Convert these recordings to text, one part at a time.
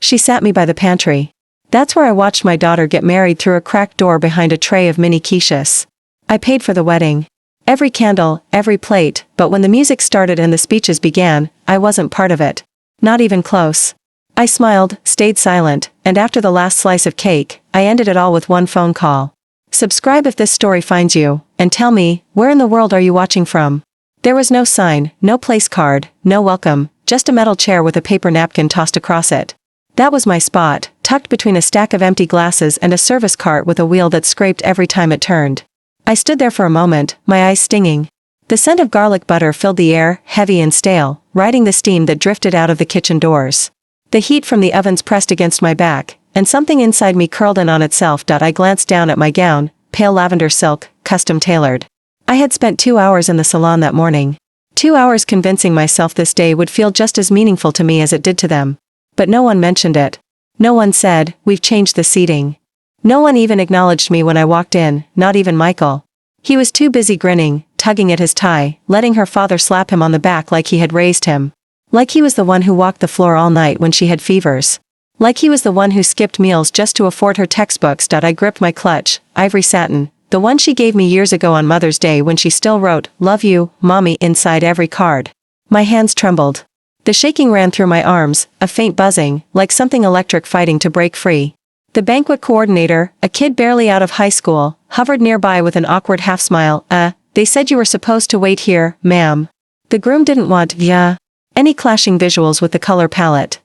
She sat me by the pantry. That's where I watched my daughter get married through a cracked door behind a tray of mini quiches. I paid for the wedding. Every candle, every plate, but when the music started and the speeches began, I wasn't part of it. Not even close. I smiled, stayed silent, and after the last slice of cake, I ended it all with one phone call. Subscribe if this story finds you, and tell me, where in the world are you watching from? There was no sign, no place card, no welcome, just a metal chair with a paper napkin tossed across it. That was my spot, tucked between a stack of empty glasses and a service cart with a wheel that scraped every time it turned. I stood there for a moment, my eyes stinging. The scent of garlic butter filled the air, heavy and stale, riding the steam that drifted out of the kitchen doors. The heat from the ovens pressed against my back, and something inside me curled in on itself. I glanced down at my gown, pale lavender silk, custom tailored. I had spent 2 hours in the salon that morning. 2 hours convincing myself this day would feel just as meaningful to me as it did to them. But no one mentioned it. No one said, "We've changed the seating." No one even acknowledged me when I walked in, not even Michael. He was too busy grinning, tugging at his tie, letting her father slap him on the back like he had raised him. Like he was the one who walked the floor all night when she had fevers. Like he was the one who skipped meals just to afford her textbooks. I gripped my clutch, ivory satin, the one she gave me years ago on Mother's Day when she still wrote, "Love you, Mommy," inside every card. My hands trembled. The shaking ran through my arms, a faint buzzing, like something electric fighting to break free. The banquet coordinator, a kid barely out of high school, hovered nearby with an awkward half-smile. They said you were supposed to wait here, ma'am." The groom didn't want, any clashing visuals with the color palette.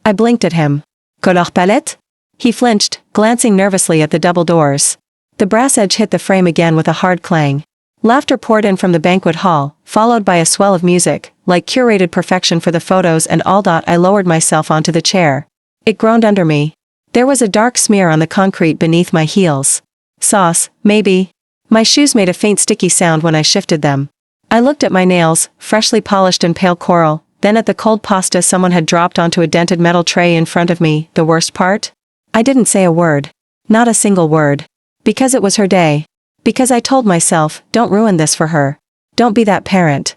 I blinked at him. "Color palette?" He flinched, glancing nervously at the double doors. The brass edge hit the frame again with a hard clang. Laughter poured in from the banquet hall, followed by a swell of music, like curated perfection for the photos and all. I lowered myself onto the chair. It groaned under me. There was a dark smear on the concrete beneath my heels. Sauce, maybe. My shoes made a faint sticky sound when I shifted them. I looked at my nails, freshly polished and pale coral, then at the cold pasta someone had dropped onto a dented metal tray in front of me. The worst part? I didn't say a word. Not a single word. Because it was her day. Because I told myself, don't ruin this for her. Don't be that parent.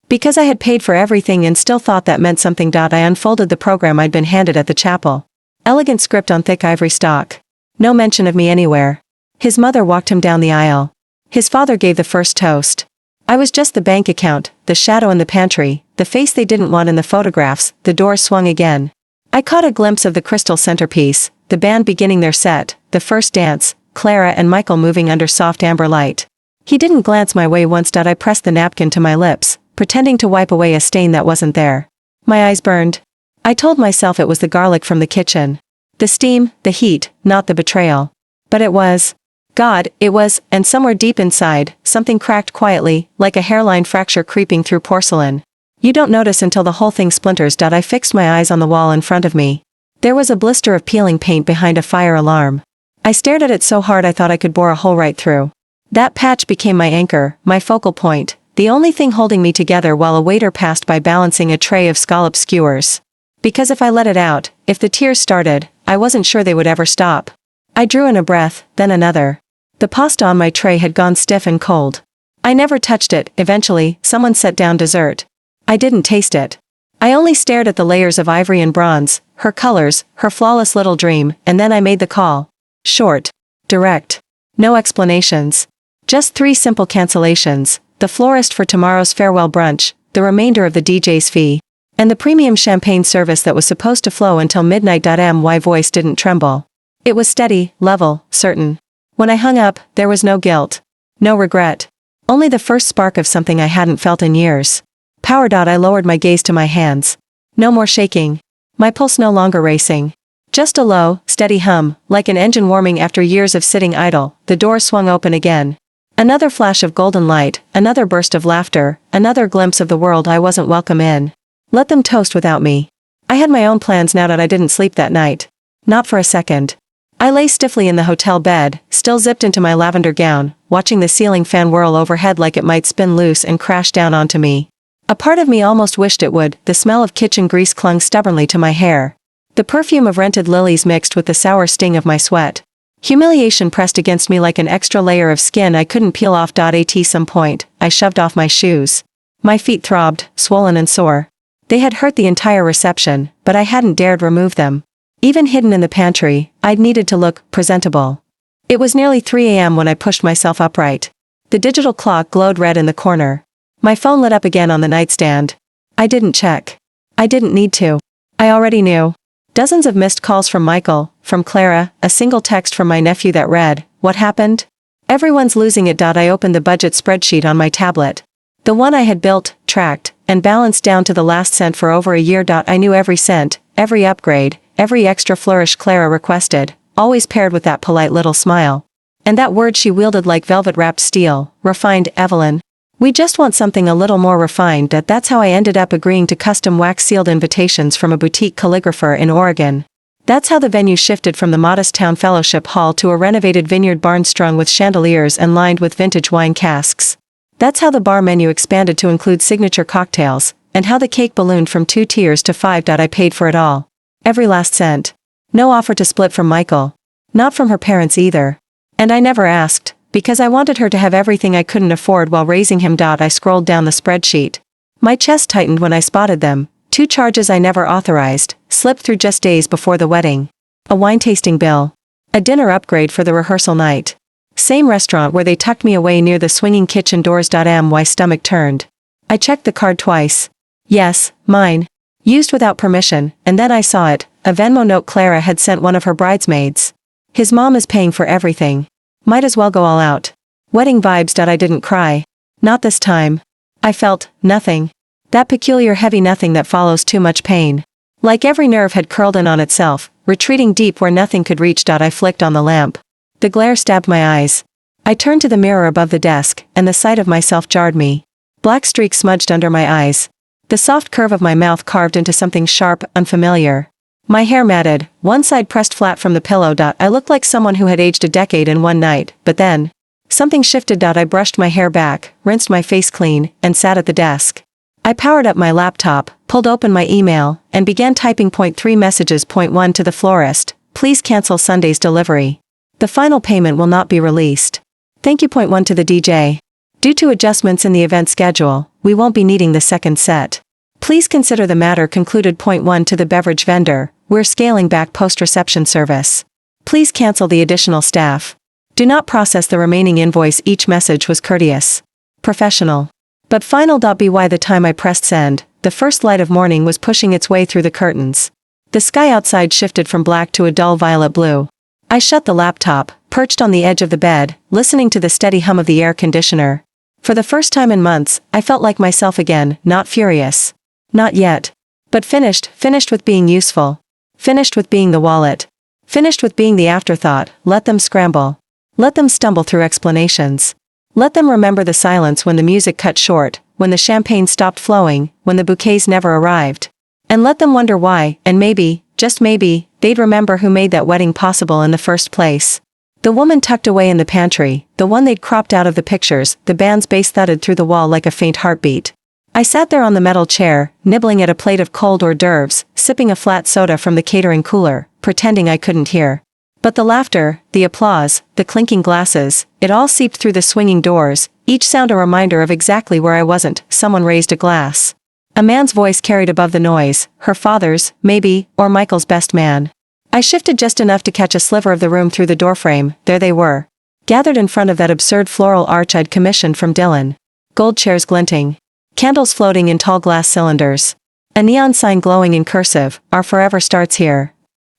Because I had paid for everything and still thought that meant something. I unfolded the program I'd been handed at the chapel. Elegant script on thick ivory stock. No mention of me anywhere. His mother walked him down the aisle. His father gave the first toast. I was just the bank account, the shadow in the pantry, the face they didn't want in the photographs. The door swung again. I caught a glimpse of the crystal centerpiece, the band beginning their set, the first dance, Clara and Michael moving under soft amber light. He didn't glance my way once. I pressed the napkin to my lips, pretending to wipe away a stain that wasn't there. My eyes burned. I told myself it was the garlic from the kitchen. The steam, the heat, not the betrayal. But it was. God, it was, and somewhere deep inside, something cracked quietly, like a hairline fracture creeping through porcelain. You don't notice until the whole thing splinters. I fixed my eyes on the wall in front of me. There was a blister of peeling paint behind a fire alarm. I stared at it so hard I thought I could bore a hole right through. That patch became my anchor, my focal point, the only thing holding me together while a waiter passed by balancing a tray of scallop skewers. Because if I let it out, if the tears started, I wasn't sure they would ever stop. I drew in a breath, then another. The pasta on my tray had gone stiff and cold. I never touched it. Eventually, someone set down dessert. I didn't taste it. I only stared at the layers of ivory and bronze, her colors, her flawless little dream, and then I made the call. Short. Direct. No explanations. Just 3 simple cancellations, the florist for tomorrow's farewell brunch, the remainder of the DJ's fee, and the premium champagne service that was supposed to flow until midnight. My voice didn't tremble. It was steady, level, certain. When I hung up, there was no guilt. No regret. Only the first spark of something I hadn't felt in years. Power. I lowered my gaze to my hands. No more shaking. My pulse no longer racing. Just a low, steady hum, like an engine warming after years of sitting idle. The door swung open again. Another flash of golden light, another burst of laughter, another glimpse of the world I wasn't welcome in. Let them toast without me. I had my own plans now that I didn't sleep that night. Not for a second. I lay stiffly in the hotel bed, still zipped into my lavender gown, watching the ceiling fan whirl overhead like it might spin loose and crash down onto me. A part of me almost wished it would. The smell of kitchen grease clung stubbornly to my hair. The perfume of rented lilies mixed with the sour sting of my sweat. Humiliation pressed against me like an extra layer of skin I couldn't peel off. At some point, I shoved off my shoes. My feet throbbed, swollen and sore. They had hurt the entire reception, but I hadn't dared remove them. Even hidden in the pantry, I'd needed to look presentable. It was nearly 3 a.m. when I pushed myself upright. The digital clock glowed red in the corner. My phone lit up again on the nightstand. I didn't check. I didn't need to. I already knew. Dozens of missed calls from Michael, from Clara, a single text from my nephew that read, "What happened? Everyone's losing it." I opened the budget spreadsheet on my tablet. The one I had built, tracked, and balanced down to the last cent for over a year. I knew every cent, every upgrade, every extra flourish Clara requested, always paired with that polite little smile. And that word she wielded like velvet-wrapped steel, refined. Evelyn. We just want something a little more refined. That's how I ended up agreeing to custom wax-sealed invitations from a boutique calligrapher in Oregon. That's how the venue shifted from the modest town fellowship hall to a renovated vineyard barn strung with chandeliers and lined with vintage wine casks. That's how the bar menu expanded to include signature cocktails, and how the cake ballooned from 2 tiers to 5. I paid for it all. Every last cent. No offer to split from Michael. Not from her parents either. And I never asked, because I wanted her to have everything I couldn't afford while raising him. I scrolled down the spreadsheet. My chest tightened when I spotted them. 2 charges I never authorized, slipped through just days before the wedding. A wine tasting bill. A dinner upgrade for the rehearsal night. Same restaurant where they tucked me away near the swinging kitchen doors. My stomach turned. I checked the card twice. Yes, mine. Used without permission, and then I saw it, a Venmo note Clara had sent one of her bridesmaids. His mom is paying for everything. Might as well go all out. Wedding vibes. I didn't cry. Not this time. I felt nothing. That peculiar heavy nothing that follows too much pain. Like every nerve had curled in on itself, retreating deep where nothing could reach. I flicked on the lamp. The glare stabbed my eyes. I turned to the mirror above the desk, and the sight of myself jarred me. Black streaks smudged under my eyes. The soft curve of my mouth carved into something sharp, unfamiliar. My hair matted, one side pressed flat from the pillow. I looked like someone who had aged a decade in one night, but then something shifted. I brushed my hair back, rinsed my face clean, and sat at the desk. I powered up my laptop, pulled open my email, and began typing. Point 3 messages. Point 1 to the florist, please cancel Sunday's delivery. The final payment will not be released. Thank you. Point 1 to the DJ. Due to adjustments in the event schedule, we won't be needing the second set. Please consider the matter concluded. Point 1 to the beverage vendor, we're scaling back post-reception service. Please cancel the additional staff. Do not process the remaining invoice. Each message was courteous. Professional. But final. By the time I pressed send, the first light of morning was pushing its way through the curtains. The sky outside shifted from black to a dull violet blue. I shut the laptop, perched on the edge of the bed, listening to the steady hum of the air conditioner. For the first time in months, I felt like myself again, not furious. Not yet. But finished with being useful. Finished with being the wallet. Finished with being the afterthought. Let them scramble. Let them stumble through explanations. Let them remember the silence when the music cut short, when the champagne stopped flowing, when the bouquets never arrived. And let them wonder why, and maybe, just maybe, they'd remember who made that wedding possible in the first place. The woman tucked away in the pantry, the one they'd cropped out of the pictures. The band's bass thudded through the wall like a faint heartbeat. I sat there on the metal chair, nibbling at a plate of cold hors d'oeuvres, sipping a flat soda from the catering cooler, pretending I couldn't hear. But the laughter, the applause, the clinking glasses, it all seeped through the swinging doors, each sound a reminder of exactly where I wasn't. Someone raised a glass. A man's voice carried above the noise, her father's, maybe, or Michael's best man. I shifted just enough to catch a sliver of the room through the doorframe. There they were. Gathered in front of that absurd floral arch I'd commissioned from Dylan. Gold chairs glinting. Candles floating in tall glass cylinders. A neon sign glowing in cursive, "Our forever starts here."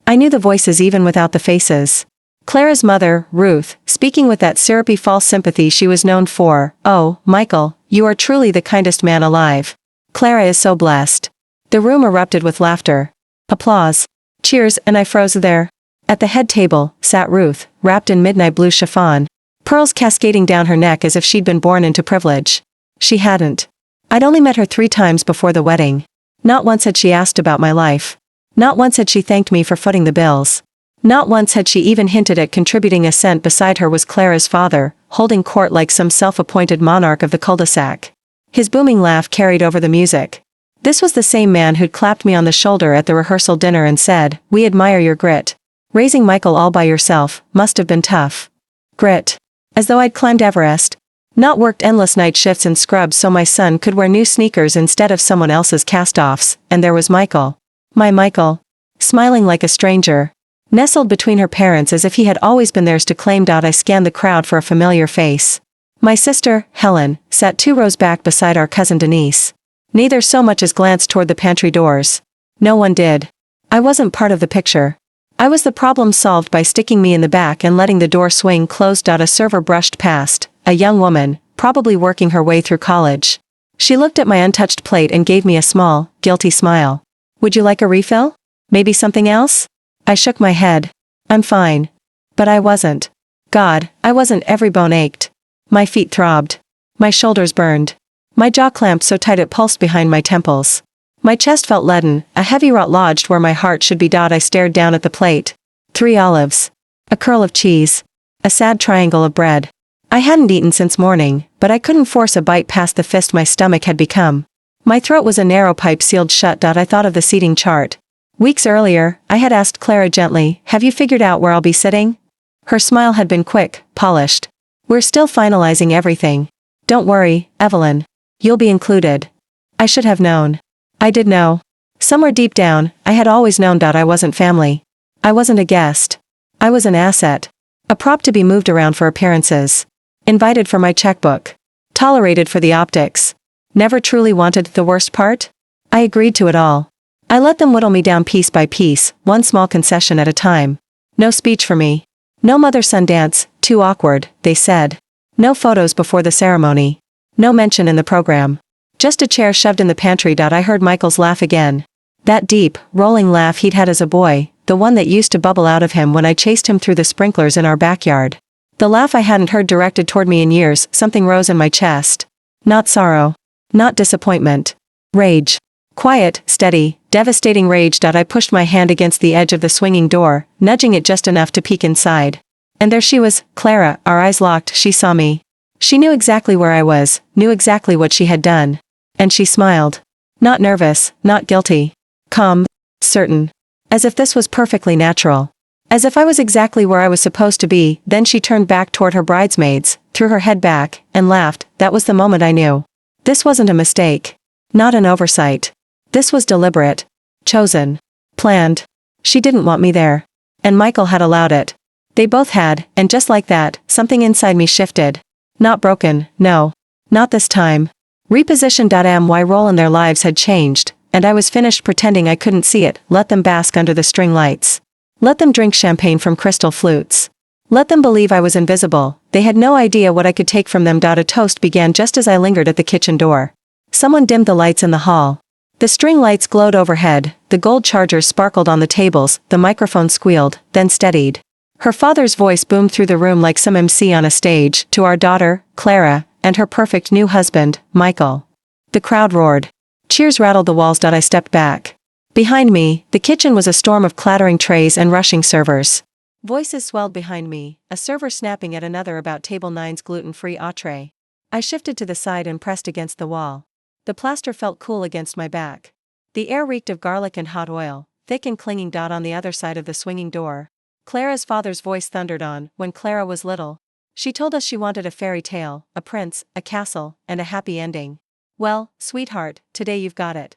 I knew the voices even without the faces. Clara's mother, Ruth, speaking with that syrupy false sympathy she was known for. "Oh, Michael, you are truly the kindest man alive. Clara is so blessed." The room erupted with laughter. Applause. Cheers, and I froze there. At the head table, sat Ruth, wrapped in midnight blue chiffon. Pearls cascading down her neck as if she'd been born into privilege. She hadn't. I'd only met her 3 times before the wedding. Not once had she asked about my life. Not once had she thanked me for footing the bills. Not once had she even hinted at contributing a cent. Beside her was Clara's father, holding court like some self-appointed monarch of the cul-de-sac. His booming laugh carried over the music. This was the same man who'd clapped me on the shoulder at the rehearsal dinner and said, "We admire your grit. Raising Michael all by yourself must have been tough." Grit. As though I'd climbed Everest. Not worked endless night shifts and scrubs so my son could wear new sneakers instead of someone else's cast-offs. And there was Michael. My Michael. smiling like a stranger. Nestled between her parents as if he had always been theirs to claim. I scanned the crowd for a familiar face. My sister, Helen, sat 2 rows back beside our cousin Denise. Neither so much as glanced toward the pantry doors. No one did. I wasn't part of the picture. I was the problem solved by sticking me in the back and letting the door swing closed. A server brushed past, a young woman, probably working her way through college. She looked at my untouched plate and gave me a small, guilty smile. Would you like a refill? Maybe something else? I shook my head. I'm fine. But I wasn't. God, I wasn't. Every bone ached. My feet throbbed. My shoulders burned. My jaw clamped so tight it pulsed behind my temples. My chest felt leaden, a heavy rot lodged where my heart should be. I stared down at the plate. 3 olives. A curl of cheese. A sad triangle of bread. I hadn't eaten since morning, but I couldn't force a bite past the fist my stomach had become. My throat was a narrow pipe sealed shut. I thought of the seating chart. Weeks earlier, I had asked Clara gently, have you figured out where I'll be sitting? Her smile had been quick, polished. We're still finalizing everything. Don't worry, Evelyn. You'll be included. I should have known. I did know. Somewhere deep down, I had always known. I wasn't family. I wasn't a guest. I was an asset. A prop to be moved around for appearances. Invited for my checkbook. Tolerated for the optics. Never truly wanted the worst part? I agreed to it all. I let them whittle me down piece by piece, one small concession at a time. No speech for me. No mother-son dance, too awkward, they said. No photos before the ceremony. No mention in the program. Just a chair shoved in the pantry. I heard Michael's laugh again. That deep, rolling laugh he'd had as a boy, the one that used to bubble out of him when I chased him through the sprinklers in our backyard. The laugh I hadn't heard directed toward me in years. Something rose in my chest. Not sorrow. Not disappointment. Rage. Quiet, steady, devastating rage. I pushed my hand against the edge of the swinging door, nudging it just enough to peek inside. And there she was, Clara, our eyes locked. She saw me. She knew exactly where I was, knew exactly what she had done. And she smiled. Not nervous, not guilty. Calm, certain. As if this was perfectly natural. As if I was exactly where I was supposed to be. Then she turned back toward her bridesmaids, threw her head back, and laughed. That was the moment I knew. This wasn't a mistake. Not an oversight. This was deliberate. Chosen. Planned. She didn't want me there. And Michael had allowed it. They both had, and just like that, something inside me shifted. Not broken, no. Not this time. Repositioned. My role in their lives had changed, and I was finished pretending I couldn't see it. Let them bask under the string lights. Let them drink champagne from crystal flutes. Let them believe I was invisible. They had no idea what I could take from them. A toast began just as I lingered at the kitchen door. Someone dimmed the lights in the hall. The string lights glowed overhead, the gold chargers sparkled on the tables, the microphone squealed, then steadied. Her father's voice boomed through the room like some MC on a stage, to our daughter, Clara, and her perfect new husband, Michael. The crowd roared. Cheers rattled the walls. I stepped back. Behind me, the kitchen was a storm of clattering trays and rushing servers. Voices swelled behind me, a server snapping at another about table 9's gluten-free entree. I shifted to the side and pressed against the wall. The plaster felt cool against my back. The air reeked of garlic and hot oil, thick and clinging. On the other side of the swinging door, Clara's father's voice thundered on. When Clara was little, she told us she wanted a fairy tale, a prince, a castle, and a happy ending. Well, sweetheart, today you've got it.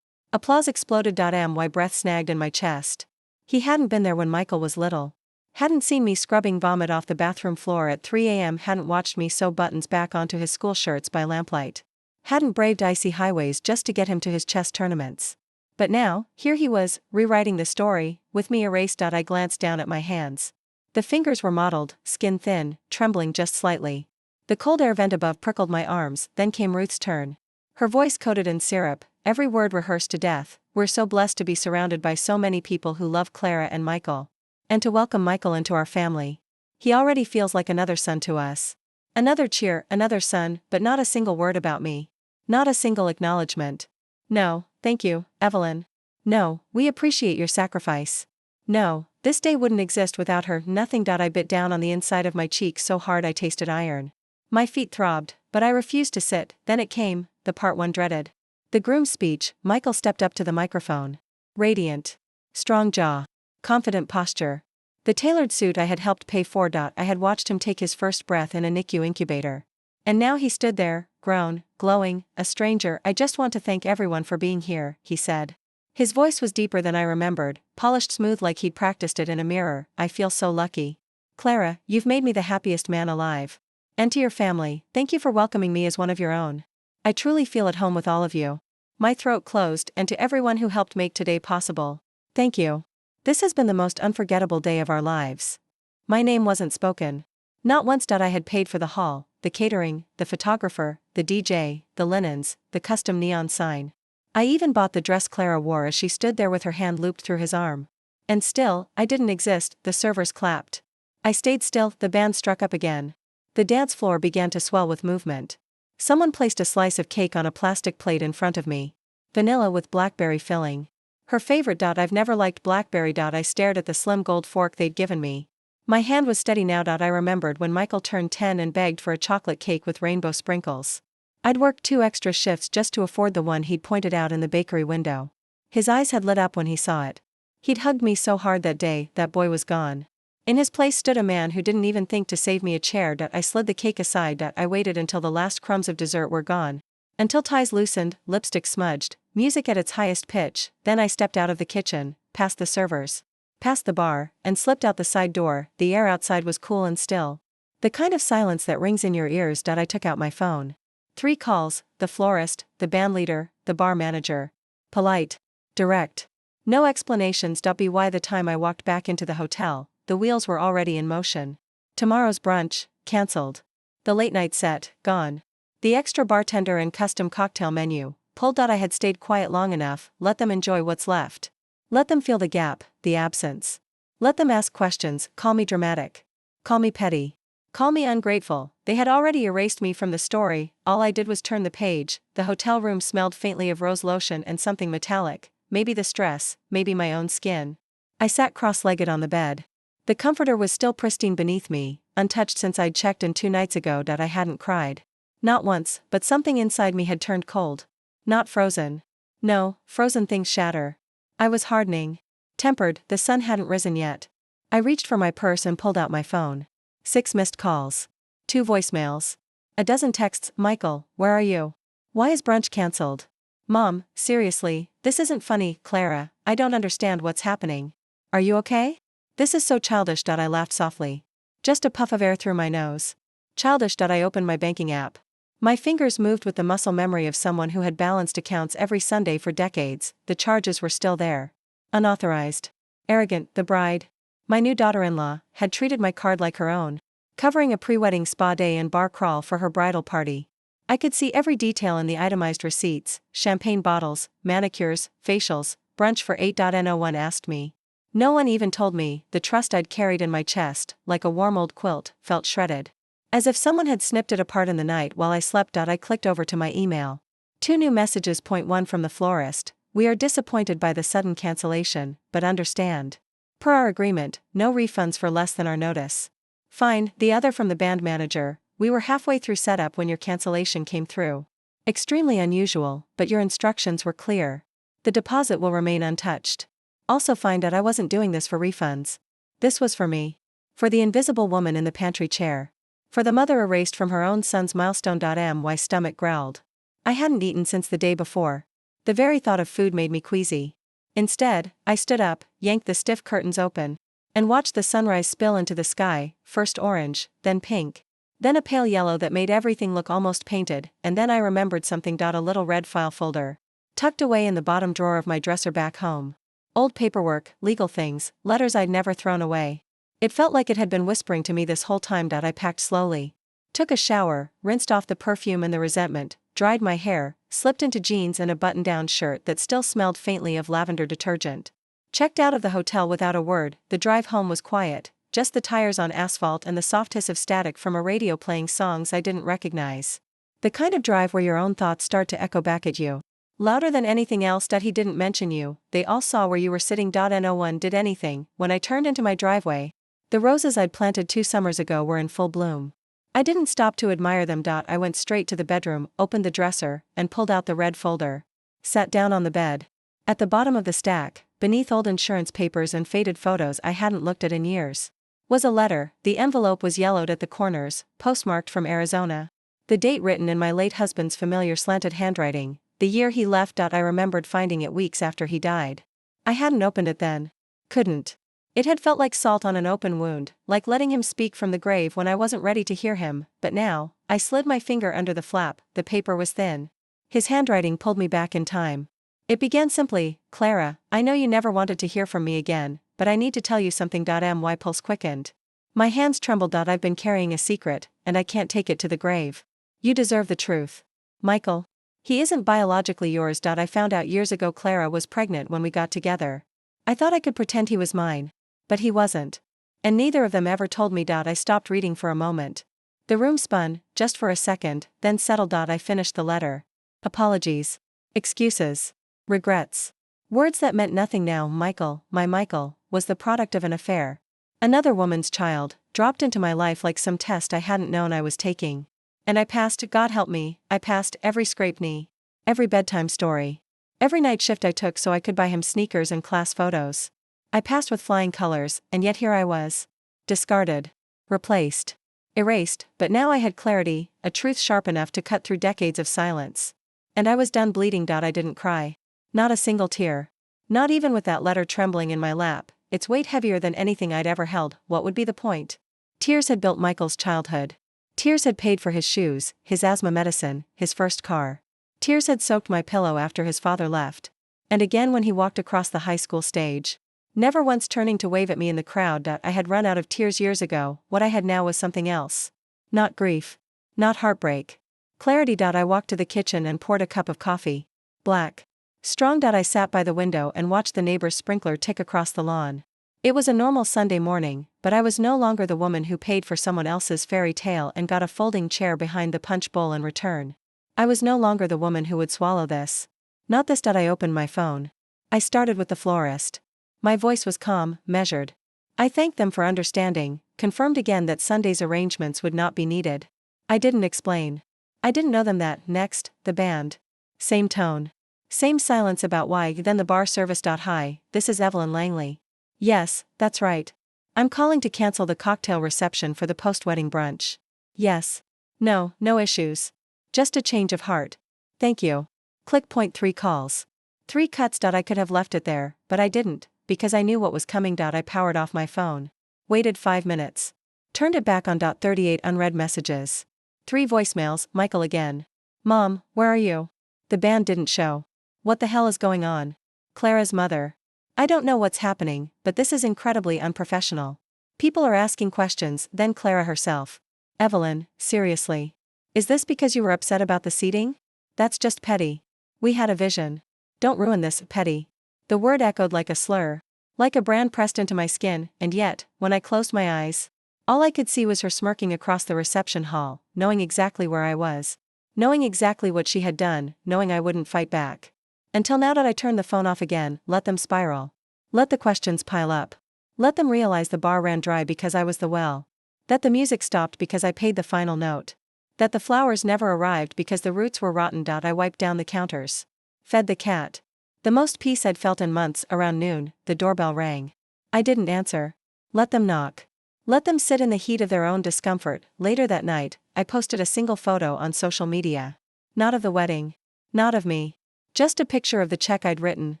Applause exploded. My breath snagged in my chest. He hadn't been there when Michael was little. Hadn't seen me scrubbing vomit off the bathroom floor at 3 a.m. Hadn't watched me sew buttons back onto his school shirts by lamplight. Hadn't braved icy highways just to get him to his chess tournaments. But now, here he was, rewriting the story, with me erased. I glanced down at my hands. The fingers were mottled, skin thin, trembling just slightly. The cold air vent above prickled my arms. Then came Ruth's turn. Her voice coated in syrup, every word rehearsed to death. We're so blessed to be surrounded by so many people who love Clara and Michael. And to welcome Michael into our family. He already feels like another son to us. Another cheer, another son, but not a single word about me. Not a single acknowledgement. No, thank you, Evelyn. No, we appreciate your sacrifice. No, this day wouldn't exist without her. Nothing. I bit down on the inside of my cheek so hard I tasted iron. My feet throbbed, but I refused to sit. Then it came, the part one dreaded. The groom's speech. Michael stepped up to the microphone. Radiant. Strong jaw. Confident posture. The tailored suit I had helped pay for. I had watched him take his first breath in a NICU incubator. And now he stood there, grown, glowing, a stranger. I just want to thank everyone for being here, he said. His voice was deeper than I remembered, polished smooth like he'd practiced it in a mirror. I feel so lucky. Clara, you've made me the happiest man alive. And to your family, thank you for welcoming me as one of your own. I truly feel at home with all of you. My throat closed, and to everyone who helped make today possible. Thank you. This has been the most unforgettable day of our lives. My name wasn't spoken. Not once. I had paid for the hall, the catering, the photographer, the DJ, the linens, the custom neon sign. I even bought the dress Clara wore as she stood there with her hand looped through his arm. And still, I didn't exist. The servers clapped. I stayed still. The band struck up again. The dance floor began to swell with movement. Someone placed a slice of cake on a plastic plate in front of me. Vanilla with blackberry filling. Her favorite. I've never liked blackberry. I stared at the slim gold fork they'd given me. My hand was steady now. I remembered when Michael turned 10 and begged for a chocolate cake with rainbow sprinkles. I'd worked 2 extra shifts just to afford the one he'd pointed out in the bakery window. His eyes had lit up when he saw it. He'd hugged me so hard that day. That boy was gone. In his place stood a man who didn't even think to save me a chair. I slid the cake aside. I waited until the last crumbs of dessert were gone. Until ties loosened, lipstick smudged, music at its highest pitch. Then I stepped out of the kitchen, past the servers, past the bar, and slipped out the side door. The air outside was cool and still. The kind of silence that rings in your ears. I took out my phone. 3 calls, the florist, the bandleader, the bar manager. Polite. Direct. No explanations. By the time I walked back into the hotel, the wheels were already in motion. Tomorrow's brunch, cancelled. The late night set, gone. The extra bartender and custom cocktail menu, pulled. I had stayed quiet long enough. Let them enjoy what's left. Let them feel the gap, the absence. Let them ask questions. Call me dramatic. Call me petty. Call me ungrateful. They had already erased me from the story. All I did was turn the page. The hotel room smelled faintly of rose lotion and something metallic. Maybe the stress, maybe my own skin. I sat cross-legged on the bed. The comforter was still pristine beneath me, untouched since I'd checked in 2 nights ago. I hadn't cried. Not once, but something inside me had turned cold. Not frozen. No, frozen things shatter. I was hardening. Tempered. The sun hadn't risen yet. I reached for my purse and pulled out my phone. 6 missed calls. 2 voicemails. A dozen texts. Michael, where are you? Why is brunch cancelled? Mom, seriously, this isn't funny. Clara, I don't understand what's happening. Are you okay? This is so childish. I laughed softly. Just a puff of air through my nose. Childish. I opened my banking app. My fingers moved with the muscle memory of someone who had balanced accounts every Sunday for decades. The charges were still there. Unauthorized. Arrogant. The bride, my new daughter-in-law, had treated my card like her own, covering a pre-wedding spa day and bar crawl for her bridal party. I could see every detail in the itemized receipts: champagne bottles, manicures, facials, brunch for 8. No one asked me. No one even told me. The trust I'd carried in my chest, like a warm old quilt, felt shredded. As if someone had snipped it apart in the night while I slept. I clicked over to my email. 2 new messages. Point 1 from the florist: we are disappointed by the sudden cancellation, but understand. Per our agreement, no refunds for less than our notice. Fine. The other from the band manager: we were halfway through setup when your cancellation came through. Extremely unusual, but your instructions were clear. The deposit will remain untouched. Also find out I wasn't doing this for refunds. This was for me. For the invisible woman in the pantry chair. For the mother erased from her own son's milestone. My stomach growled. I hadn't eaten since the day before. The very thought of food made me queasy. Instead, I stood up, yanked the stiff curtains open, and watched the sunrise spill into the sky, first orange, then pink, then a pale yellow that made everything look almost painted. And then I remembered something. A little red file folder, tucked away in the bottom drawer of my dresser back home. Old paperwork, legal things, letters I'd never thrown away. It felt like it had been whispering to me this whole time. I packed slowly. Took a shower, rinsed off the perfume and the resentment, dried my hair, slipped into jeans and a button-down shirt that still smelled faintly of lavender detergent. Checked out of the hotel without a word. The drive home was quiet, just the tires on asphalt and the soft hiss of static from a radio playing songs I didn't recognize. The kind of drive where your own thoughts start to echo back at you, louder than anything else. He didn't mention you. They all saw where you were sitting. No one did anything. When I turned into my driveway, the roses I'd planted 2 summers ago were in full bloom. I didn't stop to admire them. I went straight to the bedroom, opened the dresser, and pulled out the red folder. Sat down on the bed. At the bottom of the stack, beneath old insurance papers and faded photos I hadn't looked at in years, was a letter. The envelope was yellowed at the corners, postmarked from Arizona. The date written in my late husband's familiar slanted handwriting, The year he left. I remembered finding it weeks after he died. I hadn't opened it then. Couldn't. It had felt like salt on an open wound, like letting him speak from the grave when I wasn't ready to hear him, but now, I slid my finger under the flap. The paper was thin. His handwriting pulled me back in time. It began simply, "Clara, I know you never wanted to hear from me again, but I need to tell you something. My pulse quickened. My hands trembled. I've been carrying a secret, and I can't take it to the grave. You deserve the truth. Michael. He isn't biologically yours. I found out years ago Clara was pregnant when we got together. I thought I could pretend he was mine. But he wasn't. And neither of them ever told me. I stopped reading for a moment. The room spun, just for a second, then settled. I finished the letter. Apologies. Excuses. Regrets. Words that meant nothing now. Michael, my Michael, was the product of an affair. Another woman's child, dropped into my life like some test I hadn't known I was taking. And I passed. God help me, I passed every scraped knee. Every bedtime story. Every night shift I took so I could buy him sneakers and class photos. I passed with flying colors, and yet here I was. Discarded. Replaced. Erased, but now I had clarity, a truth sharp enough to cut through decades of silence. And I was done bleeding. I didn't cry. Not a single tear. Not even with that letter trembling in my lap, its weight heavier than anything I'd ever held. What would be the point? Tears had built Michael's childhood. Tears had paid for his shoes, his asthma medicine, his first car. Tears had soaked my pillow after his father left. And again when he walked across the high school stage. Never once turning to wave at me in the crowd. I had run out of tears years ago. What I had now was something else. Not grief. Not heartbreak. Clarity. I walked to the kitchen and poured a cup of coffee. Black. Strong. I sat by the window and watched the neighbor's sprinkler tick across the lawn. It was a normal Sunday morning, but I was no longer the woman who paid for someone else's fairy tale and got a folding chair behind the punch bowl in return. I was no longer the woman who would swallow this. Not this. I opened my phone. I started with the florist. My voice was calm, measured. I thanked them for understanding, confirmed again that Sunday's arrangements would not be needed. I didn't explain. I didn't know them that. Next, the band. Same tone. Same silence about why. Then the bar service. Hi, this is Evelyn Langley. Yes, that's right. I'm calling to cancel the cocktail reception for the post-wedding brunch. Yes. No issues. Just a change of heart. Thank you. Click. Point 3 calls. 3 cuts. I could have left it there, but I didn't. Because I knew what was coming. I powered off my phone. Waited 5 minutes. Turned it back on. 38 unread messages. 3 voicemails. Michael again. Mom, where are you? The band didn't show. What the hell is going on? Clara's mother. I don't know what's happening, but this is incredibly unprofessional. People are asking questions. Then Clara herself. Evelyn, seriously. Is this because you were upset about the seating? That's just petty. We had a vision. Don't ruin this. Petty. The word echoed like a slur. Like a brand pressed into my skin, and yet, when I closed my eyes, all I could see was her smirking across the reception hall, knowing exactly where I was. Knowing exactly what she had done, knowing I wouldn't fight back. Until now. I turned the phone off again, let them spiral. Let the questions pile up. Let them realize the bar ran dry because I was the well. That the music stopped because I paid the final note. That the flowers never arrived because the roots were rotten. I wiped down the counters. Fed the cat. The most peace I'd felt in months. Around noon, the doorbell rang. I didn't answer. Let them knock. Let them sit in the heat of their own discomfort. Later that night, I posted a single photo on social media. Not of the wedding. Not of me. Just a picture of the check I'd written,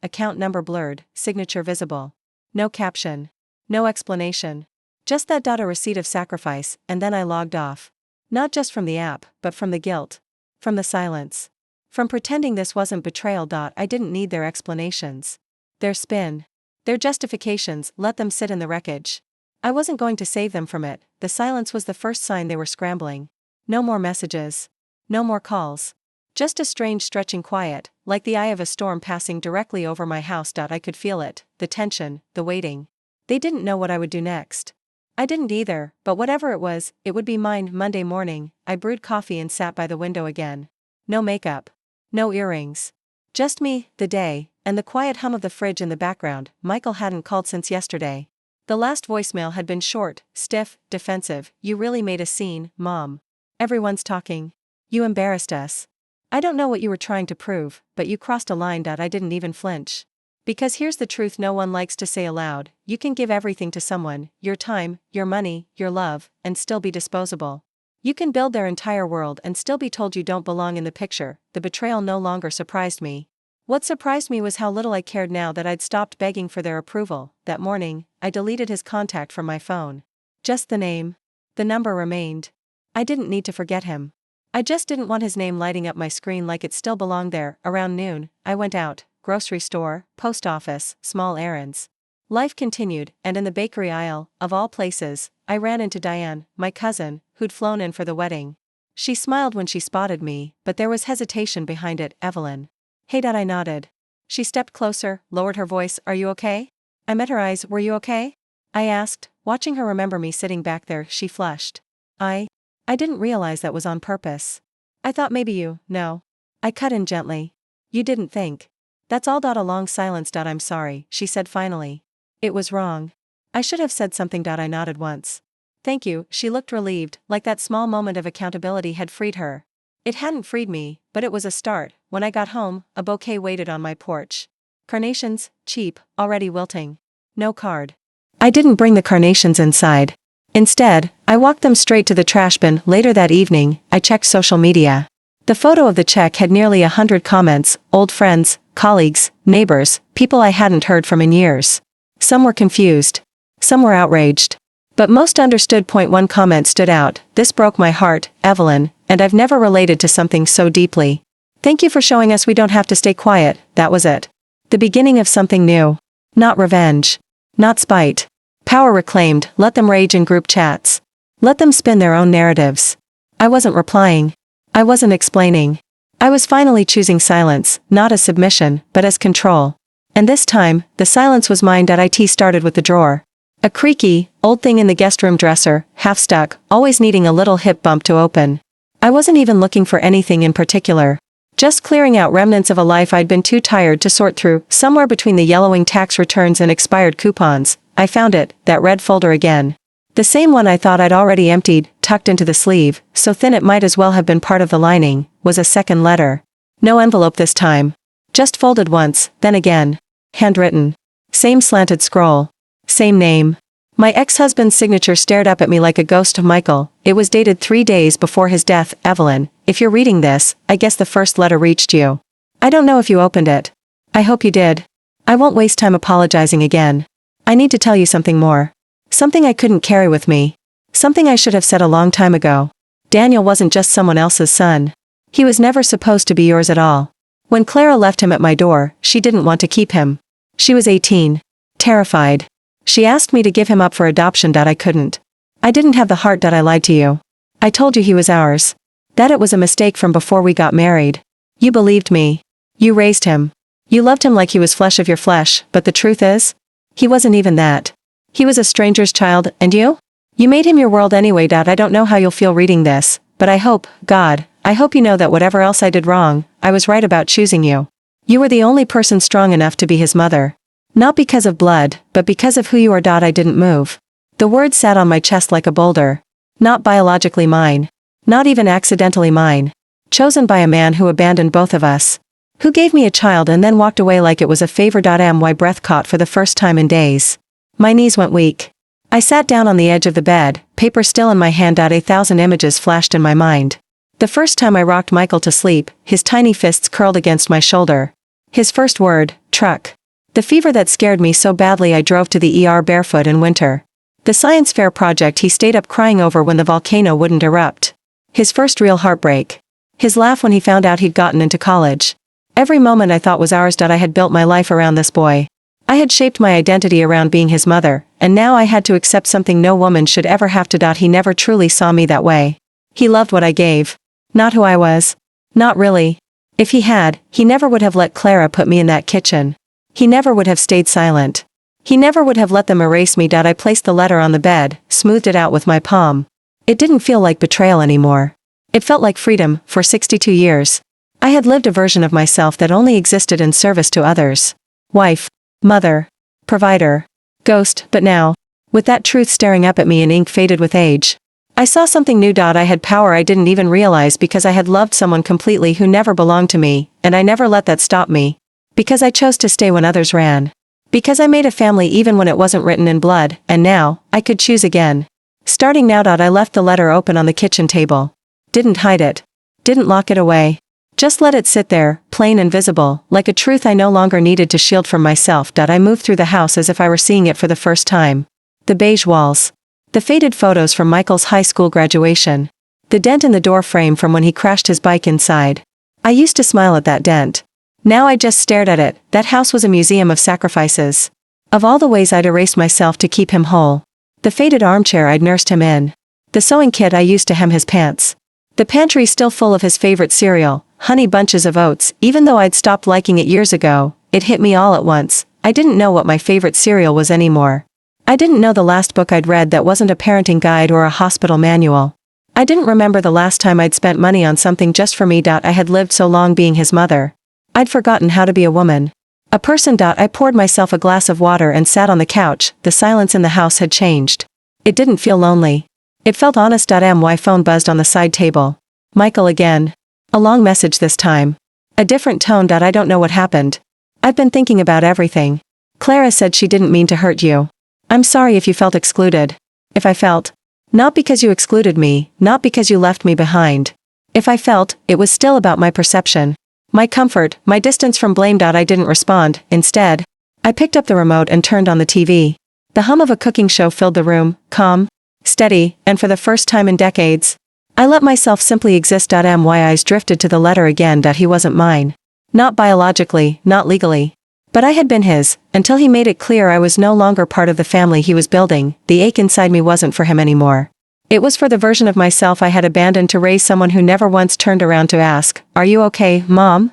account number blurred, signature visible. No caption. No explanation. Just that. A receipt of sacrifice, and then I logged off. Not just from the app, but from the guilt. From the silence. From pretending this wasn't betrayal. I didn't need their explanations. Their spin. Their justifications. Let them sit in the wreckage. I wasn't going to save them from it. The silence was the first sign they were scrambling. No more messages. No more calls. Just a strange stretching quiet, like the eye of a storm passing directly over my house. I could feel it, the tension, the waiting. They didn't know what I would do next. I didn't either, but whatever it was, it would be mine. Monday morning, I brewed coffee and sat by the window again. No makeup. No earrings. Just me, the day, and the quiet hum of the fridge in the background. Michael hadn't called since yesterday. The last voicemail had been short, stiff, defensive. You really made a scene, Mom. Everyone's talking. You embarrassed us. I don't know what you were trying to prove, but you crossed a line. I didn't even flinch. Because here's the truth no one likes to say aloud. You can give everything to someone, your time, your money, your love, and still be disposable. You can build their entire world and still be told you don't belong in the picture. The betrayal no longer surprised me. What surprised me was how little I cared now that I'd stopped begging for their approval. That morning, I deleted his contact from my phone. Just the name. The number remained. I didn't need to forget him. I just didn't want his name lighting up my screen like it still belonged there. Around noon, I went out, grocery store, post office, small errands. Life continued, and in the bakery aisle, of all places, I ran into Diane, my cousin, who'd flown in for the wedding. She smiled when she spotted me, but there was hesitation behind it. Evelyn. Hey, Dad, I nodded. She stepped closer, lowered her voice. Are you okay? I met her eyes. Were you okay? I asked, watching her remember me sitting back there. She flushed. I didn't realize that was on purpose. I thought maybe you. No. I cut in gently. You didn't think. That's all. A long silence. I'm sorry, she said finally. It was wrong. I should have said something. I nodded once. Thank you. She looked relieved, like that small moment of accountability had freed her. It hadn't freed me, but it was a start. When I got home, a bouquet waited on my porch. Carnations, cheap, already wilting. No card. I didn't bring the carnations inside. Instead, I walked them straight to the trash bin. Later that evening, I checked social media. The photo of the check had nearly 100 comments, old friends, colleagues, neighbors, people I hadn't heard from in years. Some were confused. Some were outraged. But most understood. One comment stood out. This broke my heart, Evelyn, and I've never related to something so deeply. Thank you for showing us we don't have to stay quiet. That was it. The beginning of something new. Not revenge. Not spite. Power reclaimed. Let them rage in group chats. Let them spin their own narratives. I wasn't replying. I wasn't explaining. I was finally choosing silence, not as submission, but as control. And this time, the silence was mine. It started with the drawer. A creaky, old thing in the guest room dresser, half stuck, always needing a little hip bump to open. I wasn't even looking for anything in particular. Just clearing out remnants of a life I'd been too tired to sort through. Somewhere between the yellowing tax returns and expired coupons, I found it, that red folder again. The same one I thought I'd already emptied, tucked into the sleeve, so thin it might as well have been part of the lining, was a second letter. No envelope this time. Just folded once, then again. Handwritten. Same slanted scroll. Same name. My ex-husband's signature stared up at me like a ghost of Michael. It was dated 3 days before his death. Evelyn, if you're reading this, I guess the first letter reached you. I don't know if you opened it. I hope you did. I won't waste time apologizing again. I need to tell you something more. Something I couldn't carry with me. Something I should have said a long time ago. Daniel wasn't just someone else's son. He was never supposed to be yours at all. When Clara left him at my door, she didn't want to keep him. She was 18. Terrified. She asked me to give him up for adoption. I couldn't. I didn't have the heart. I lied to you. I told you he was ours. That it was a mistake from before we got married. You believed me. You raised him. You loved him like he was flesh of your flesh, but the truth is, he wasn't even that. He was a stranger's child, and you? You made him your world anyway. I don't know how you'll feel reading this, but I hope, God, I hope you know that whatever else I did wrong, I was right about choosing you. You were the only person strong enough to be his mother. Not because of blood, but because of who you are. I didn't move. The word sat on my chest like a boulder. Not biologically mine. Not even accidentally mine. Chosen by a man who abandoned both of us. Who gave me a child and then walked away like it was a favor. My breath caught for the first time in days. My knees went weak. I sat down on the edge of the bed, paper still in my hand. 1,000 images flashed in my mind. The first time I rocked Michael to sleep, his tiny fists curled against my shoulder. His first word, truck. The fever that scared me so badly I drove to the ER barefoot in winter. The science fair project he stayed up crying over when the volcano wouldn't erupt. His first real heartbreak. His laugh when he found out he'd gotten into college. Every moment I thought was ours. I had built my life around this boy. I had shaped my identity around being his mother, and now I had to accept something no woman should ever have to. He never truly saw me that way. He loved what I gave. Not who I was. Not really. If he had, he never would have let Clara put me in that kitchen. He never would have stayed silent. He never would have let them erase me. I placed the letter on the bed, smoothed it out with my palm. It didn't feel like betrayal anymore. It felt like freedom. For 62 years. I had lived a version of myself that only existed in service to others. Wife. Mother. Provider. Ghost. But now, with that truth staring up at me in ink faded with age, I saw something new. I had power I didn't even realize because I had loved someone completely who never belonged to me, and I never let that stop me. Because I chose to stay when others ran. Because I made a family even when it wasn't written in blood, and now, I could choose again. Starting now. I left the letter open on the kitchen table. Didn't hide it. Didn't lock it away. Just let it sit there, plain and visible, like a truth I no longer needed to shield from myself. I moved through the house as if I were seeing it for the first time. The beige walls. The faded photos from Michael's high school graduation. The dent in the door frame from when he crashed his bike inside. I used to smile at that dent. Now I just stared at it. That house was a museum of sacrifices. Of all the ways I'd erased myself to keep him whole. The faded armchair I'd nursed him in. The sewing kit I used to hem his pants. The pantry still full of his favorite cereal, Honey Bunches of Oats. Even though I'd stopped liking it years ago, it hit me all at once. I didn't know what my favorite cereal was anymore. I didn't know the last book I'd read that wasn't a parenting guide or a hospital manual. I didn't remember the last time I'd spent money on something just for me. I had lived so long being his mother. I'd forgotten how to be a woman. A person. I poured myself a glass of water and sat on the couch. The silence in the house had changed. It didn't feel lonely. It felt honest. My phone buzzed on the side table. Michael again. A long message this time. A different tone. I don't know what happened. I've been thinking about everything. Clara said she didn't mean to hurt you. I'm sorry if you felt excluded. If I felt. Not because you excluded me, not because you left me behind. If I felt, it was still about my perception. My comfort, my distance from blame. I didn't respond. Instead, I picked up the remote and turned on the TV. The hum of a cooking show filled the room, calm, steady, and for the first time in decades, I let myself simply exist. My eyes drifted to the letter again. He wasn't mine. Not biologically, not legally. But I had been his, until he made it clear I was no longer part of the family he was building. The ache inside me wasn't for him anymore. It was for the version of myself I had abandoned to raise someone who never once turned around to ask, "Are you okay, Mom?"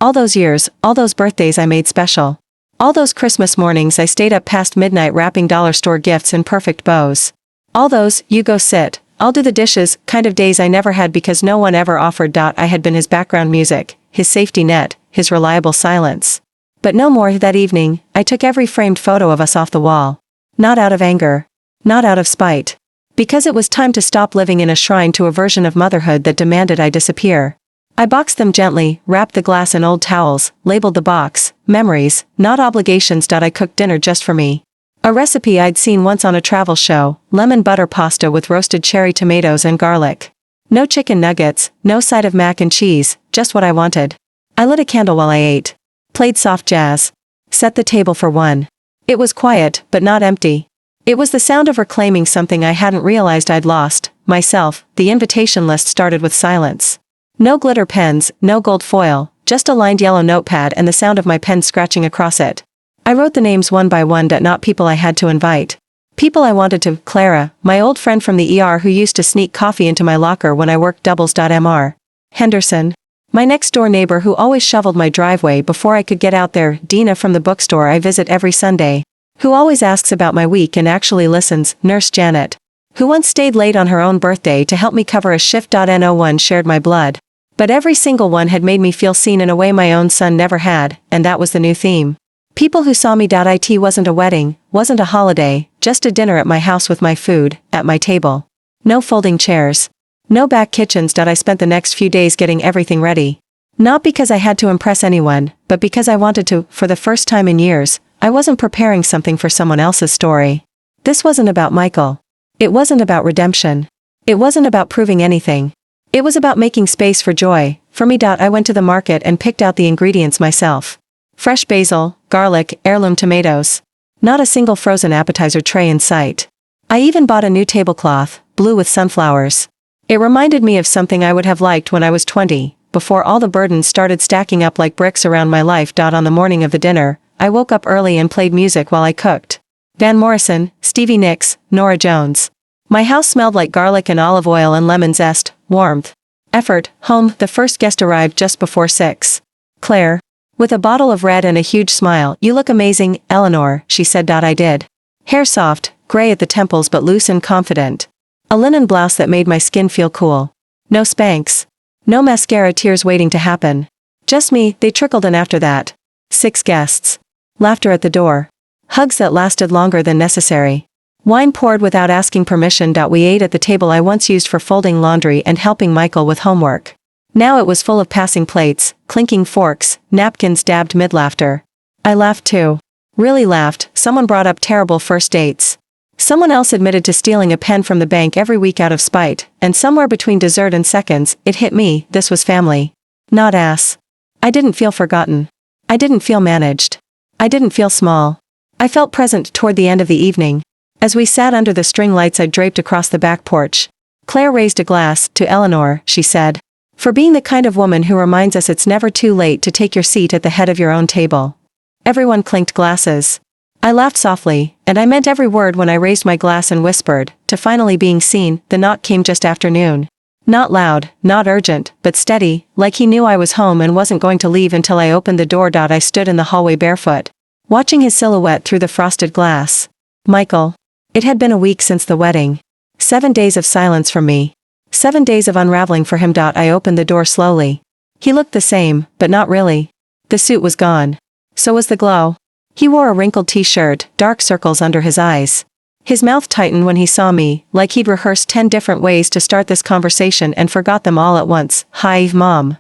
All those years, all those birthdays I made special. All those Christmas mornings I stayed up past midnight wrapping dollar store gifts in perfect bows. All those, "You go sit, I'll do the dishes," kind of days I never had because no one ever offered. I had been his background music, his safety net, his reliable silence. But no more. That evening, I took every framed photo of us off the wall. Not out of anger. Not out of spite. Because it was time to stop living in a shrine to a version of motherhood that demanded I disappear. I boxed them gently, wrapped the glass in old towels, labeled the box, memories, not obligations. I cooked dinner just for me. A recipe I'd seen once on a travel show, lemon butter pasta with roasted cherry tomatoes and garlic. No chicken nuggets, no side of mac and cheese, just what I wanted. I lit a candle while I ate. Played soft jazz. Set the table for one. It was quiet, but not empty. It was the sound of reclaiming something I hadn't realized I'd lost, myself. The invitation list started with silence. No glitter pens, no gold foil, just a lined yellow notepad and the sound of my pen scratching across it. I wrote the names one by one. Not people I had to invite. People I wanted to. Clara, my old friend from the ER who used to sneak coffee into my locker when I worked doubles. Mr. Henderson. My next-door neighbor who always shoveled my driveway before I could get out there. Dina from the bookstore I visit every Sunday, who always asks about my week and actually listens. Nurse Janet, who once stayed late on her own birthday to help me cover a shift. No one shared my blood. But every single one had made me feel seen in a way my own son never had, and that was the new theme. People who saw me. It wasn't a wedding, wasn't a holiday, just a dinner at my house with my food, at my table. No folding chairs. No back kitchens. I spent the next few days getting everything ready. Not because I had to impress anyone, but because I wanted to. For the first time in years, I wasn't preparing something for someone else's story. This wasn't about Michael. It wasn't about redemption. It wasn't about proving anything. It was about making space for joy. For me. I went to the market and picked out the ingredients myself. Fresh basil, garlic, heirloom tomatoes. Not a single frozen appetizer tray in sight. I even bought a new tablecloth, blue with sunflowers. It reminded me of something I would have liked when I was 20, before all the burdens started stacking up like bricks around my life. On the morning of the dinner, I woke up early and played music while I cooked. Van Morrison, Stevie Nicks, Norah Jones. My house smelled like garlic and olive oil and lemon zest, warmth, effort. Home. The first guest arrived just before 6. Claire. With a bottle of red and a huge smile. "You look amazing, Eleanor," she said. I did. Hair soft, gray at the temples but loose and confident. A linen blouse that made my skin feel cool. No Spanx. No mascara tears waiting to happen. Just me. They trickled in after that. 6 guests. Laughter at the door. Hugs that lasted longer than necessary. Wine poured without asking permission. We ate at the table I once used for folding laundry and helping Michael with homework. Now it was full of passing plates, clinking forks, napkins dabbed mid-laughter. I laughed too. Really laughed. Someone brought up terrible first dates. Someone else admitted to stealing a pen from the bank every week out of spite, and somewhere between dessert and seconds, it hit me, this was family. Not ass. I didn't feel forgotten. I didn't feel managed. I didn't feel small. I felt present toward the end of the evening. As we sat under the string lights I'd draped across the back porch, Claire raised a glass, to Eleanor, she said. For being the kind of woman who reminds us it's never too late to take your seat at the head of your own table. Everyone clinked glasses. I laughed softly, and I meant every word when I raised my glass and whispered, to finally being seen, the knock came just after noon. Not loud, not urgent, but steady, like he knew I was home and wasn't going to leave until I opened the door. I stood in the hallway barefoot, watching his silhouette through the frosted glass. Michael. It had been a week since the wedding. 7 days of silence from me. 7 days of unraveling for him. I opened the door slowly. He looked the same, but not really. The suit was gone. So was the glow. He wore a wrinkled t-shirt, dark circles under his eyes. His mouth tightened when he saw me, like he'd rehearsed 10 different ways to start this conversation and forgot them all at once. Hi, Mom.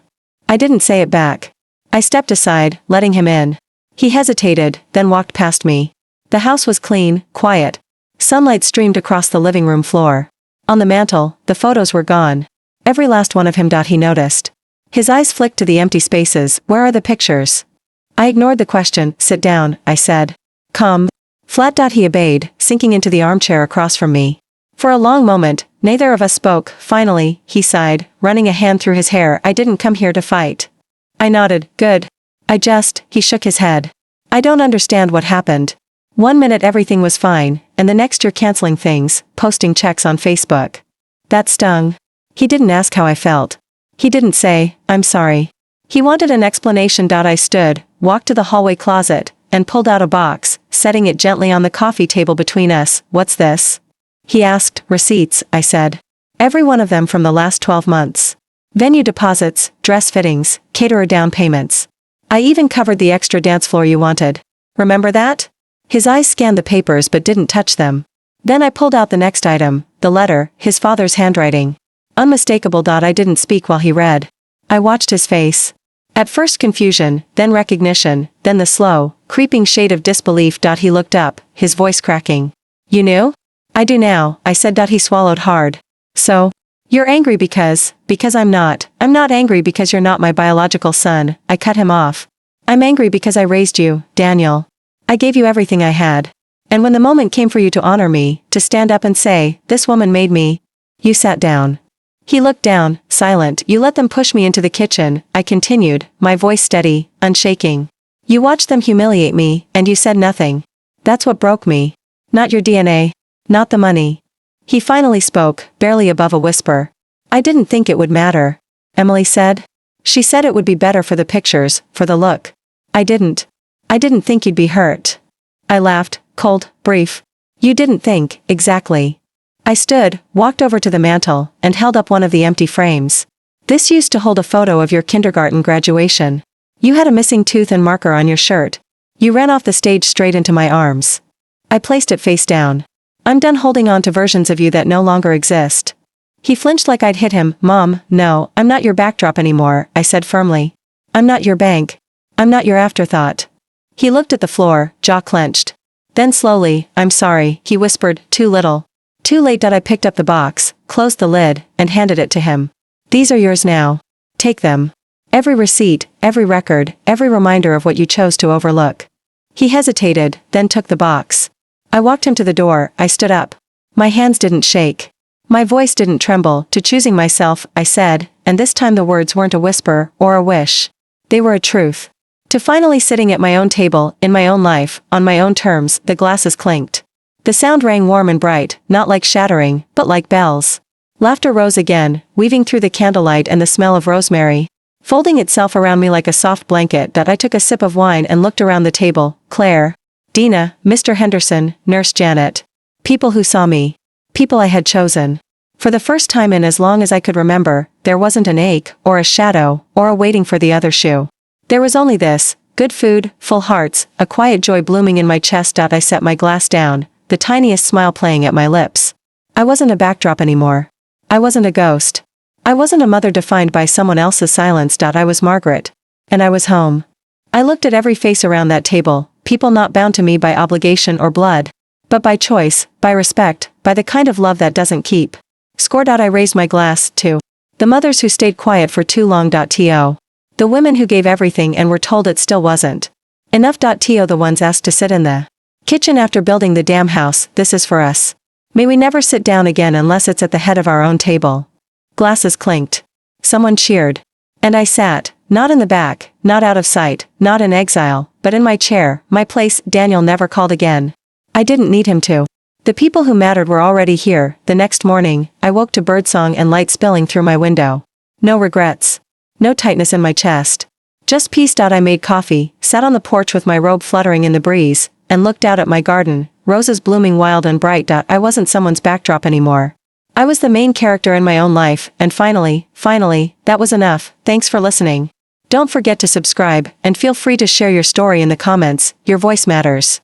I didn't say it back. I stepped aside, letting him in. He hesitated, then walked past me. The house was clean, quiet. Sunlight streamed across the living room floor. On the mantel, the photos were gone. Every last one of him. He noticed. His eyes flicked to the empty spaces. Where are the pictures? I ignored the question. Sit down, I said. Come. Flat. He obeyed, sinking into the armchair across from me. For a long moment, neither of us spoke. Finally, he sighed, running a hand through his hair. I didn't come here to fight. I nodded. Good. He shook his head. I don't understand what happened. 1 minute everything was fine, and the next you're canceling things, posting checks on Facebook. That stung. He didn't ask how I felt. He didn't say, I'm sorry. He wanted an explanation. I stood, walked to the hallway closet, and pulled out a box, setting it gently on the coffee table between us. What's this? He asked. Receipts, I said. Every one of them from the last 12 months. Venue deposits, dress fittings, caterer down payments. I even covered the extra dance floor you wanted. Remember that? His eyes scanned the papers but didn't touch them. Then I pulled out the next item, the letter, his father's handwriting. Unmistakable. I didn't speak while he read. I watched his face. At first confusion, then recognition, then the slow, creeping shade of disbelief. He looked up, his voice cracking. You knew? I do now, I said. He swallowed hard. So? You're angry because I'm not. I'm not angry because you're not my biological son. I cut him off. I'm angry because I raised you, Daniel. I gave you everything I had. And when the moment came for you to honor me, to stand up and say, this woman made me, you sat down. He looked down, silent. You let them push me into the kitchen, I continued, my voice steady, unshaking. You watched them humiliate me, and you said nothing. That's what broke me. Not your DNA. Not the money. He finally spoke, barely above a whisper. I didn't think it would matter. Emily said. She said it would be better for the pictures, for the look. I didn't think you'd be hurt. I laughed, cold, brief. You didn't think, exactly. I stood, walked over to the mantel, and held up one of the empty frames. This used to hold a photo of your kindergarten graduation. You had a missing tooth and marker on your shirt. You ran off the stage straight into my arms. I placed it face down. I'm done holding on to versions of you that no longer exist. He flinched like I'd hit him. Mom, no, I'm not your backdrop anymore, I said firmly. I'm not your bank. I'm not your afterthought. He looked at the floor, jaw clenched. Then slowly, I'm sorry, he whispered, too little. Too late. I picked up the box, closed the lid, and handed it to him. These are yours now. Take them. Every receipt, every record, every reminder of what you chose to overlook. He hesitated, then took the box. I walked him to the door. I stood up. My hands didn't shake. My voice didn't tremble. To choosing myself, I said, and this time the words weren't a whisper or a wish. They were a truth. To finally sitting at my own table, in my own life, on my own terms. The glasses clinked. The sound rang warm and bright, not like shattering, but like bells. Laughter rose again, weaving through the candlelight and the smell of rosemary, folding itself around me like a soft blanket. I took a sip of wine and looked around the table. Claire, Dina, Mr. Henderson, Nurse Janet. People who saw me. People I had chosen. For the first time in as long as I could remember, there wasn't an ache, or a shadow, or a waiting for the other shoe. There was only this, good food, full hearts, a quiet joy blooming in my chest. I set my glass down, the tiniest smile playing at my lips. I wasn't a backdrop anymore. I wasn't a ghost. I wasn't a mother defined by someone else's silence. I was Margaret. And I was home. I looked at every face around that table, people not bound to me by obligation or blood, But by choice, by respect, by the kind of love that doesn't keep. Score. I raised my glass, to the mothers who stayed quiet for too long. To the women who gave everything and were told it still wasn't enough. To the ones asked to sit in the kitchen after building the damn house, this is for us. May we never sit down again unless it's at the head of our own table. Glasses clinked. Someone cheered. And I sat, not in the back, not out of sight, not in exile, but in my chair, my place. Daniel never called again. I didn't need him to. The people who mattered were already here. The next morning, I woke to birdsong and light spilling through my window. No regrets. No tightness in my chest. Just peace. I made coffee, sat on the porch with my robe fluttering in the breeze, and looked out at my garden, roses blooming wild and bright. I wasn't someone's backdrop anymore. I was the main character in my own life, and finally, that was enough. Thanks for listening. Don't forget to subscribe, and feel free to share your story in the comments. Your voice matters.